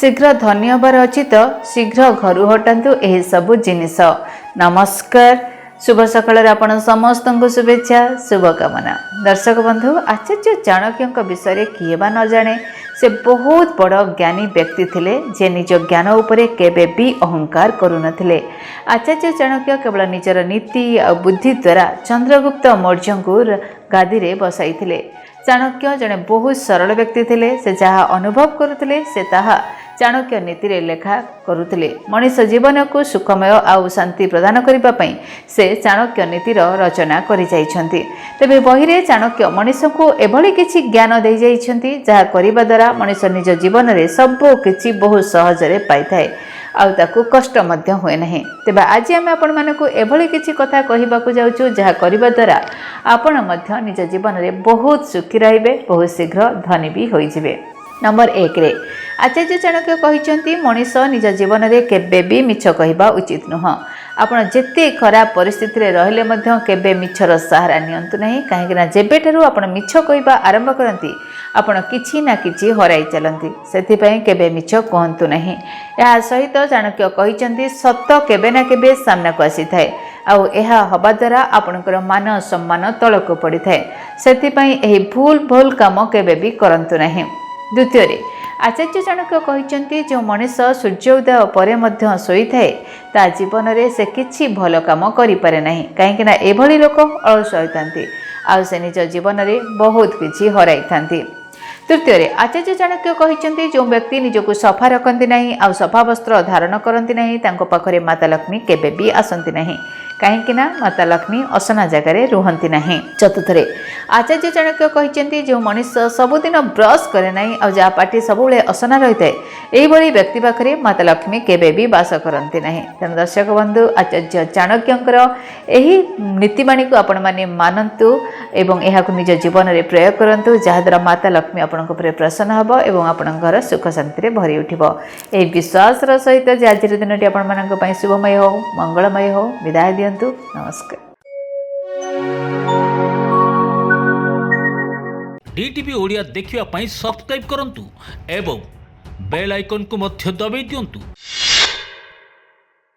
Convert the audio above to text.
शीघ्र धनी हबार अच्छी तो शीघ्र घर हटातु यह सबू जिनिस। नमस्कार, शुभ सकाळ आपण समस्त को शुभेच्छा शुभकामना। दर्शक बंधु, आचार्य चाणक्य विषय किए बा न जाने, से बहुत बड़ ज्ञानी व्यक्ति थिले जे निज ज्ञान उपरे केबे भी अहंकार करुनथिले। आचार्य चाणक्य केवल निजर नीति और बुद्धि द्वारा चंद्रगुप्त मौर्य को गादी रे बसाई थिले। चाणक्य जड़े बहुत सरल व्यक्ति थिले। से जहाँ अनुभव करुथिले से ताहा चाणक्य नीति रे लेखा करुथिले। मनीष जीवन को सुखमय आउ शांति प्रदान करिबा पई से चाणक्य नीतिर रचना करि जाइछन्ति। तेबे बही रे चाणक्य मनीष को एभली किछि ज्ञान दे जाइछन्ति जहाँ करिबा द्वारा मनीष निज जीवन रे सब किछि बहुत सहज रे पाई थाए आउ ताकू कष्ट मध्य हुए नहीं। तेबे आज आम आपण मानकू एभली किछि कथा कहिबाकू जाउछु जहाँ करिबा द्वारा आपण मध्य निज जीवन रे बहुत सुखी रहिबे, बहुत शीघ्र धनी भी होई जिवे। नंबर 1 रे आचार्य चाणक्य कहिचंती मनीष निज जीवन रे केबे भी मिछ कहिबा उचित नुह। आपण जेते खराब परिस्थिति रे रहले मध्य केबे मिछर सहारा नियंतु नहीं, काहेकि ना जेबेठारु आपण मिछ कहिबा आरंभ करंती आपण किछि ना किछि हराई चलंती। सेथि पई केबे मिछ कहंतु नहीं। या सहित चाणक्य कहिचंती सत्य केबे ना केबे सामना को आसी थाए आउ एहा हबा द्वारा आपणकर मान सम्मान तळको पड़ी थाए। सेथि पई एही भूल काम केबे भी करंतु नहीं। द्वितीय रे आचार्य चाणक्य कहिचंती जो मनीष सूर्योदय परे मध्य सोई थाए ता जीवन रे से किछि भल काम करि पारे नाही, काहेकि ना एभली लोक अलस होइतांती आ से निज जीवन रे बहुत किछि हराई थांती। तृतीय रे आचार्य चाणक्य कहिचंती जो व्यक्ति निजको सफा रखंती नाही आ सफा वस्त्र धारण करंती नाही तांको पाखरे माता लक्ष्मी केबे भी आसंती नाही, काहेकि ना माता लक्ष्मी असना जगार रुहंती नहीं। चतुर्थ रे आचार्य चाणक्य कहिचंती जो मनीष सबुदिन ब्रश करे नाही आ जा पाटी सबुले असना रहिताए एही भली व्यक्ति पाखरे माता लक्ष्मी केबे भी वास करंती नहीं। तेणु दर्शक बंधु, आचार्य चाणक्यंकर एही नीतिबाणी को आपण माने मानंतु एवं एहाकु निज जीवन रे प्रयोग करंतु, जहा द्वारा माता लक्ष्मी आपनक उपरे प्रसन्न हबो एवं आपन घर सुख शांति रे भरी उठिबो। एही विश्वास र सहित जे आज दिनटी आपण मानक पई शुभमय हो, मंगलमय हो। विदाय दियंतु। नमस्कार। डीटीवी ओडिया देखिवा पई सब्सक्राइब करंतु एवं बेल आइकन को मध्य दबाई दियंतु।